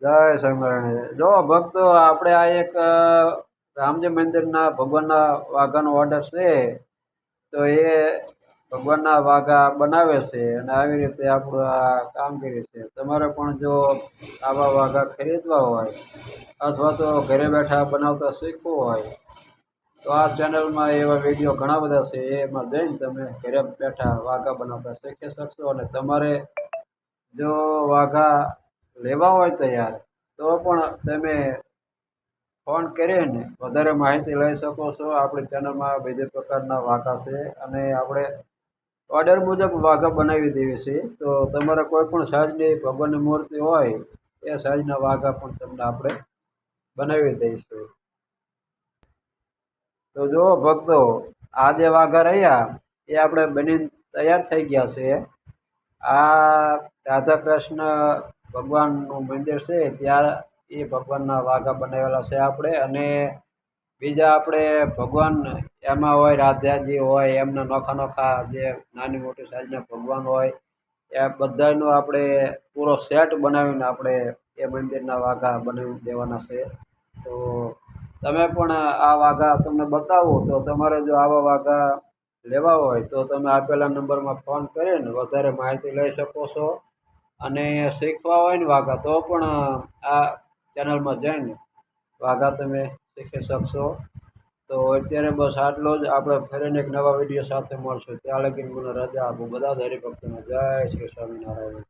જય સ્વામિનારાયણ। જો ભક્તો, આપણે આ એક રામજી મંદિરના ભગવાનના વાઘાનો ઓર્ડર છે, તો એ ભગવાનના વાઘા બનાવે છે અને આવી રીતે આપણું આ કામગીરી છે। તમારે પણ જો આવા વાઘા ખરીદવા હોય અથવા તો ઘરે બેઠા બનાવતા શીખવું હોય તો આ ચેનલમાં એવા વિડીયો ઘણા બધા છે, એમાં જઈને તમે ઘરે બેઠા વાઘા બનાવતા શીખી શકશો। અને તમારે જો વાઘા લેવા હોય તૈયાર તો પણ તમે ફોન કરીને વધારે માહિતી લઈ શકો છો। આપણી ચેનલમાં વિવિધ પ્રકારના વાઘા છે અને આપણે ઓર્ડર મુજબ વાઘા બનાવી દેવી છે। તો તમારે કોઈ પણ સાઈઝની ભગવાનની મૂર્તિ હોય એ સાઈઝના વાઘા પણ તમને આપણે બનાવી દઈશું। તો જો ભક્તો, આ જે વાઘા રહ્યા એ આપણે બની તૈયાર થઈ ગયા છે। આ રાધા કૃષ્ણ ભગવાનનું મંદિર છે ત્યાં એ ભગવાનના વાઘા બનાવેલા છે આપણે। અને બીજા આપણે ભગવાન એમાં હોય, રાધાજી હોય, એમના નોખા નોખા જે નાની મોટી સાઈઝના ભગવાન હોય એ બધાનો આપણે પૂરો સેટ બનાવીને આપણે એ મંદિરના વાઘા બનાવી દેવાના છે। તો તમે પણ આ વાઘા તમને બતાવો તો તમારે જો આવા વાઘા લેવા હોય તો તમે આપેલા નંબરમાં ફોન કરીને વધારે માહિતી લઈ શકો છો। અને શીખવા હોય ને વાઘા તો પણ આ ચેનલમાં જઈને વાઘા તમે શીખી શકશો। તો અત્યારે બસ આટલો જ। આપણે ફરીને એક નવા વિડીયો સાથે મળશું। ત્યાં લગી મને રજા આપો। બધા જ હરિભક્તોને જય શ્રી સ્વામિનારાયણ।